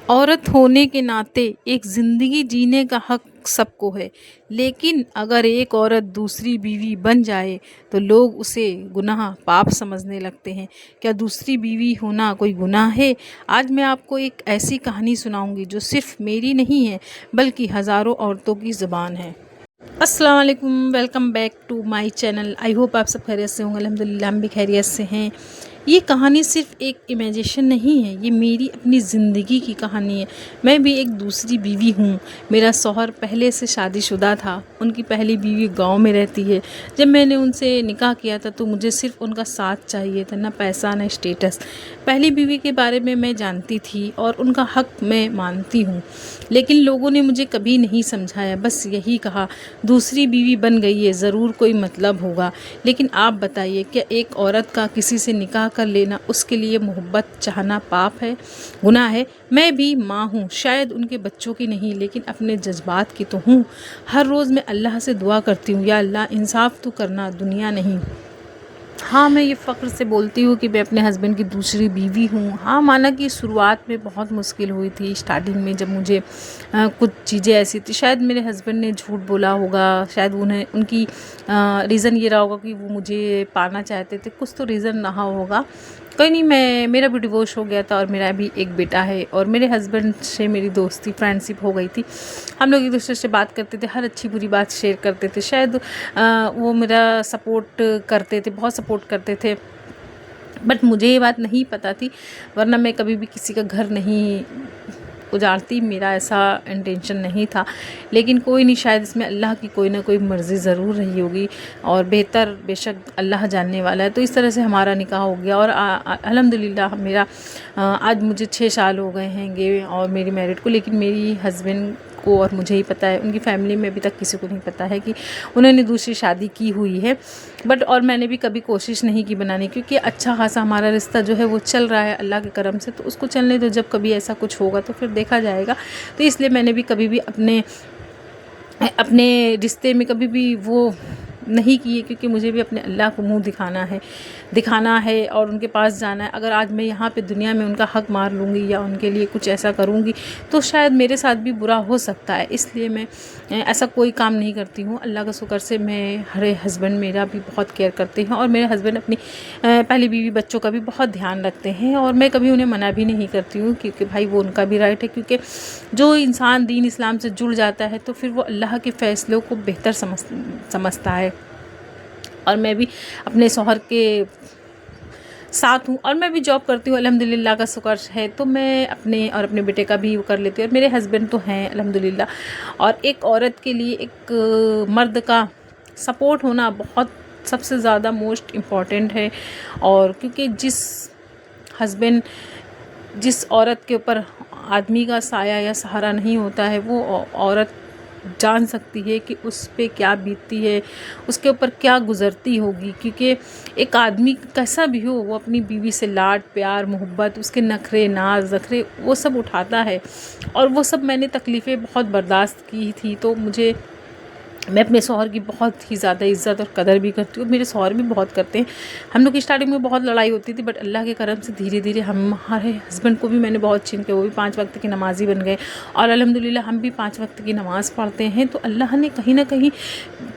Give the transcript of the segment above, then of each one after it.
عورت ہونے کے ناطے ایک زندگی جینے کا حق سب کو ہے، لیکن اگر ایک عورت دوسری بیوی بن جائے تو لوگ اسے گناہ پاپ سمجھنے لگتے ہیں۔ کیا دوسری بیوی ہونا کوئی گناہ ہے؟ آج میں آپ کو ایک ایسی کہانی سناؤں گی جو صرف میری نہیں ہے بلکہ ہزاروں عورتوں کی زبان ہے۔ السلام علیکم، welcome back to my channel. I hope آپ سب خیریت سے ہوں گے۔ الحمدللہ ہم بھی خیریت سے ہیں۔ یہ کہانی صرف ایک امیجیشن نہیں ہے، یہ میری اپنی زندگی کی کہانی ہے۔ میں بھی ایک دوسری بیوی ہوں۔ میرا شوہر پہلے سے شادی شدہ تھا، ان کی پہلی بیوی گاؤں میں رہتی ہے۔ جب میں نے ان سے نکاح کیا تھا تو مجھے صرف ان کا ساتھ چاہیے تھا، نہ پیسہ نہ اسٹیٹس۔ پہلی بیوی کے بارے میں جانتی تھی اور ان کا حق میں مانتی ہوں، لیکن لوگوں نے مجھے کبھی نہیں سمجھایا، بس یہی کہا دوسری بیوی بن گئی ہے، ضرور کوئی مطلب ہوگا۔ لیکن آپ بتائیے، کیا ایک عورت کا کسی سے نکاح کر لینا، اس کے لیے محبت چاہنا پاپ ہے، گناہ ہے؟ میں بھی ماں ہوں، شاید ان کے بچوں کی نہیں لیکن اپنے جذبات کی تو ہوں۔ ہر روز میں اللہ سے دعا کرتی ہوں، یا اللہ انصاف تو کرنا، دنیا نہیں۔ ہاں، میں یہ فخر سے بولتی ہوں کہ میں اپنے ہسبینڈ کی دوسری بیوی ہوں۔ ہاں، مانا کہ شروعات میں بہت مشکل ہوئی تھی، اسٹارٹنگ میں جب مجھے کچھ چیزیں ایسی تھی، شاید میرے ہسبینڈ نے جھوٹ بولا ہوگا، شاید ان کی ریزن یہ رہا ہوگا کہ وہ مجھے پانا چاہتے تھے، کچھ تو ریزن رہا ہوگا۔ کوئی نہیں، میرا بھی ڈیورس ہو گیا تھا اور میرا بھی ایک بیٹا ہے، اور میرے ہسبینڈ سے میری دوستی فرینڈشپ ہو گئی تھی۔ ہم لوگ ایک دوسرے سے بات کرتے تھے، ہر اچھی بری بات شیئر کرتے تھے۔ شاید وہ میرا سپورٹ کرتے تھے، بہت سپورٹ کرتے تھے، بٹ مجھے یہ بات نہیں پتہ تھی، ورنہ میں کبھی بھی کسی کا گھر نہیں اجاڑتی، میرا ایسا انٹینشن نہیں تھا۔ لیکن کوئی نہیں، شاید اس میں اللہ کی کوئی نہ کوئی مرضی ضرور رہی ہوگی، اور بہتر بے شک اللہ جاننے والا ہے۔ تو اس طرح سے ہمارا نکاح ہو گیا، اور الحمدللہ میرا آج مجھے 6 سال ہو گئے ہیں گے اور میری میرڈ کو، لیکن میری ہسبینڈ کو اور مجھے ہی پتہ ہے، ان کی فیملی میں ابھی تک کسی کو نہیں پتہ ہے کہ انہوں نے دوسری شادی کی ہوئی ہے۔ بٹ اور میں نے بھی کبھی کوشش نہیں کی بنانے، کیونکہ اچھا خاصا ہمارا رشتہ جو ہے وہ چل رہا ہے اللہ کے کرم سے، تو اس کو چلنے دو، جب کبھی ایسا کچھ ہوگا تو پھر دیکھا جائے گا۔ تو اس لیے میں نے بھی کبھی بھی اپنے رشتے میں کبھی بھی وہ نہیں کیے، کیونکہ مجھے بھی اپنے اللہ کو منہ دکھانا ہے اور ان کے پاس جانا ہے۔ اگر آج میں یہاں پہ دنیا میں ان کا حق مار لوں گی یا ان کے لیے کچھ ایسا کروں گی تو شاید میرے ساتھ بھی برا ہو سکتا ہے، اس لیے میں ایسا کوئی کام نہیں کرتی ہوں۔ اللہ کا شکر سے ہمارے ہسبینڈ میرا بھی بہت کیئر کرتے ہیں، اور میرے ہسبینڈ اپنی پہلی بیوی بچوں کا بھی بہت دھیان رکھتے ہیں، اور میں کبھی انہیں منع بھی نہیں کرتی ہوں، کیونکہ بھائی وہ ان کا بھی رائٹ ہے، کیونکہ جو انسان دین اسلام سے جڑ جاتا ہے تو پھر وہ اللہ کے فیصلوں کو بہتر سمجھتا ہے۔ اور میں بھی اپنے شوہر کے ساتھ ہوں، اور میں بھی جاب کرتی ہوں، الحمدللہ کا شکر ہے، تو میں اپنے بیٹے کا بھی وہ کر لیتی ہوں، اور میرے ہسبینڈ تو ہیں الحمدللہ۔ اور ایک عورت کے لیے ایک مرد کا سپورٹ ہونا بہت سب سے زیادہ موسٹ امپورٹنٹ ہے، اور کیونکہ جس عورت کے اوپر آدمی کا سایہ یا سہارا نہیں ہوتا ہے، وہ عورت جان سکتی ہے کہ اس پہ کیا بیتتی ہے، اس کے اوپر کیا گزرتی ہوگی، کیونکہ ایک آدمی کیسا بھی ہو، وہ اپنی بیوی سے لاڈ پیار محبت، اس کے نخرے ناز ذخرے وہ سب اٹھاتا ہے، اور وہ سب میں نے تکلیفیں بہت برداشت کی تھی، تو میں اپنے شوہر کی بہت ہی زیادہ عزت اور قدر بھی کرتی ہوں، میرے شوہر بھی بہت کرتے ہیں۔ ہم لوگ کی اسٹارٹنگ میں بہت لڑائی ہوتی تھی، بٹ اللہ کے کرم سے دھیرے دھیرے ہمارے ہسبینڈ کو بھی میں نے بہت چن کے، وہ بھی 5 وقت کی نمازی بن گئے، اور الحمدللہ ہم بھی 5 وقت کی نماز پڑھتے ہیں۔ تو اللہ نے کہیں نہ کہیں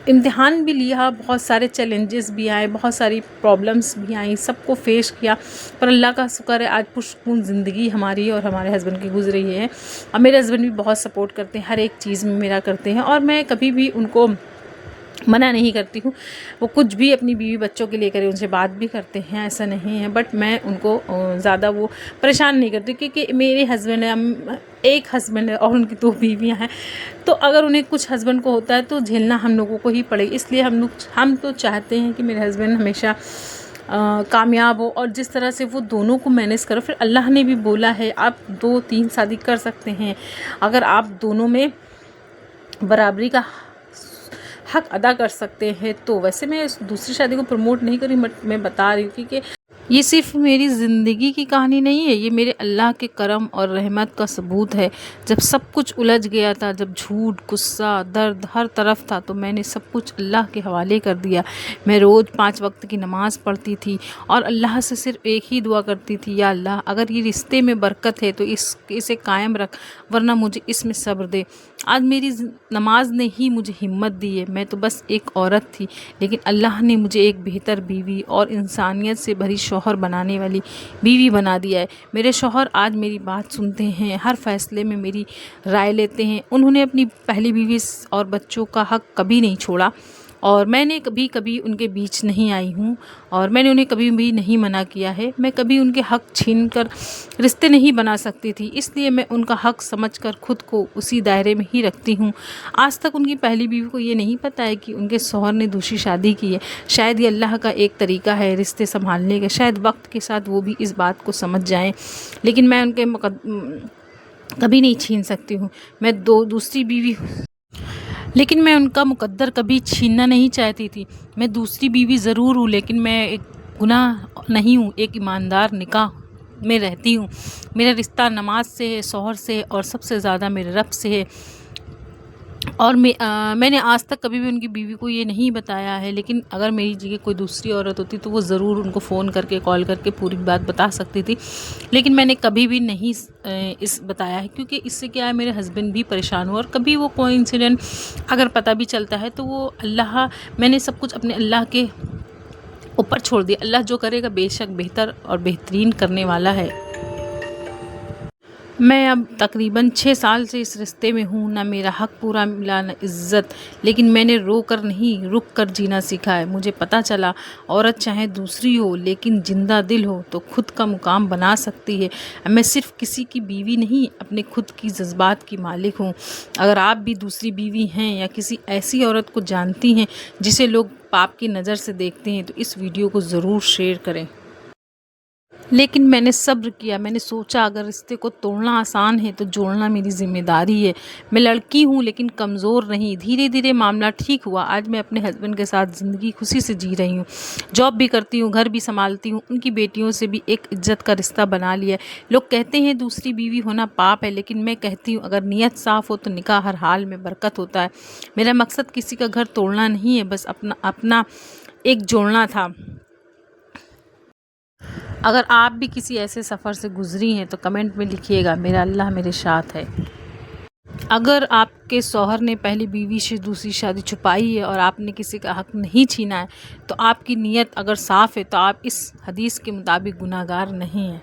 امتحان بھی لیا، بہت سارے چیلنجز بھی آئے، بہت ساری پرابلمس بھی آئیں، سب کو فیس کیا، پر اللہ کا شکر ہے آج پرسکون زندگی ہماری اور ہمارے ہسبینڈ کی گزر رہی ہے، اور میرے ہسبینڈ بھی بہت سپورٹ کرتے ہیں، ہر ایک چیز میں میرا کرتے ہیں، اور میں کبھی بھی ان کو منع نہیں کرتی ہوں، وہ کچھ بھی اپنی بیوی بچوں کے لیے کرے، ان سے بات بھی کرتے ہیں، ایسا نہیں ہے، بٹ میں ان کو زیادہ وہ پریشان نہیں کرتی، کیونکہ میرے ہسبینڈ ہے، ایک ہسبینڈ ہے اور ان کی 2 بیویاں ہیں، تو اگر انہیں کچھ ہسبینڈ کو ہوتا ہے تو جھیلنا ہم لوگوں کو ہی پڑے، اس لیے ہم تو چاہتے ہیں کہ میرے ہسبینڈ ہمیشہ کامیاب ہو، اور جس طرح سے وہ دونوں کو مینیج کرو، پھر اللہ نے بھی بولا ہے آپ 2-3 شادی کر سکتے ہیں، اگر آپ دونوں میں برابری کا حق ادا کر سکتے ہیں تو۔ ویسے میں دوسری شادی کو پروموٹ نہیں کری، بٹ میں بتا رہی ہوں، کیونکہ یہ صرف میری زندگی کی کہانی نہیں ہے، یہ میرے اللہ کے کرم اور رحمت کا ثبوت ہے۔ جب سب کچھ الجھ گیا تھا، جب جھوٹ، غصہ، درد ہر طرف تھا، تو میں نے سب کچھ اللہ کے حوالے کر دیا۔ میں روز 5 وقت کی نماز پڑھتی تھی اور اللہ سے صرف ایک ہی دعا کرتی تھی، یا اللہ اگر یہ رشتے میں برکت ہے تو اسے قائم رکھ، ورنہ مجھے اس میں صبر دے۔ آج میری نماز نے ہی مجھے ہمت دی ہے۔ میں تو بس ایک عورت تھی، لیکن اللہ نے مجھے ایک بہتر بیوی اور انسانیت سے بھری شوہر بنانے والی بیوی بنا دیا ہے۔ میرے شوہر آج میری بات سنتے ہیں، ہر فیصلے میں میری رائے لیتے ہیں۔ انہوں نے اپنی پہلی بیوی اور بچوں کا حق کبھی نہیں چھوڑا، اور میں نے کبھی ان کے بیچ نہیں آئی ہوں، اور میں نے انہیں کبھی بھی نہیں منع کیا ہے۔ میں کبھی ان کے حق چھین کر رشتے نہیں بنا سکتی تھی، اس لیے میں ان کا حق سمجھ کر خود کو اسی دائرے میں ہی رکھتی ہوں۔ آج تک ان کی پہلی بیوی کو یہ نہیں پتہ ہے کہ ان کے شوہر نے دوسری شادی کی ہے۔ شاید یہ اللہ کا ایک طریقہ ہے رشتے سنبھالنے کا، شاید وقت کے ساتھ وہ بھی اس بات کو سمجھ جائیں، لیکن میں ان کے کبھی نہیں چھین سکتی ہوں۔ میں دوسری بیوی لیکن میں ان کا مقدر کبھی چھیننا نہیں چاہتی تھی۔ میں دوسری بیوی ضرور ہوں، لیکن میں ایک گناہ نہیں ہوں، ایک ایماندار نکاح میں رہتی ہوں۔ میرا رشتہ نماز سے ہے، شوہر سے، اور سب سے زیادہ میرے رب سے ہے۔ اور میں نے آج تک کبھی بھی ان کی بیوی کو یہ نہیں بتایا ہے، لیکن اگر میری جگہ کوئی دوسری عورت ہوتی تو وہ ضرور ان کو فون کر کے، کال کر کے پوری بات بتا سکتی تھی، لیکن میں نے کبھی بھی نہیں بتایا ہے، کیونکہ اس سے کیا ہے، میرے ہسبینڈ بھی پریشان ہوا، اور کبھی وہ کوئی انسیڈنٹ اگر پتہ بھی چلتا ہے تو وہ میں نے سب کچھ اپنے اللہ کے اوپر چھوڑ دیا۔ اللہ جو کرے گا بے شک بہتر اور بہترین کرنے والا ہے۔ میں اب تقریباً 6 سال سے اس رشتے میں ہوں، نہ میرا حق پورا ملا نہ عزت، لیکن میں نے رو کر نہیں، رک کر جینا سیکھا ہے۔ مجھے پتہ چلا عورت چاہے دوسری ہو، لیکن زندہ دل ہو تو خود کا مقام بنا سکتی ہے۔ میں صرف کسی کی بیوی نہیں، اپنے خود کی جذبات کی مالک ہوں۔ اگر آپ بھی دوسری بیوی ہیں یا کسی ایسی عورت کو جانتی ہیں جسے لوگ پاپ کی نظر سے دیکھتے ہیں، تو اس ویڈیو کو ضرور شیئر کریں۔ لیکن میں نے صبر کیا، میں نے سوچا اگر رشتے کو توڑنا آسان ہے تو جوڑنا میری ذمہ داری ہے۔ میں لڑکی ہوں لیکن کمزور نہیں۔ دھیرے دھیرے معاملہ ٹھیک ہوا۔ آج میں اپنے ہسبینڈ کے ساتھ زندگی خوشی سے جی رہی ہوں، جاب بھی کرتی ہوں، گھر بھی سنبھالتی ہوں، ان کی بیٹیوں سے بھی ایک عزت کا رشتہ بنا لیا ہے۔ لوگ کہتے ہیں دوسری بیوی ہونا پاپ ہے، لیکن میں کہتی ہوں اگر نیت صاف ہو تو نکاح ہر حال میں برکت ہوتا ہے۔ میرا مقصد کسی کا گھر توڑنا نہیں ہے، بس اپنا ایک جوڑنا تھا۔ اگر آپ بھی کسی ایسے سفر سے گزری ہیں تو کمنٹ میں لکھیے گا، میرا اللہ میرے ساتھ ہے۔ اگر آپ کے شوہر نے پہلی بیوی سے دوسری شادی چھپائی ہے اور آپ نے کسی کا حق نہیں چھینا ہے، تو آپ کی نیت اگر صاف ہے تو آپ اس حدیث کے مطابق گناہگار نہیں ہیں۔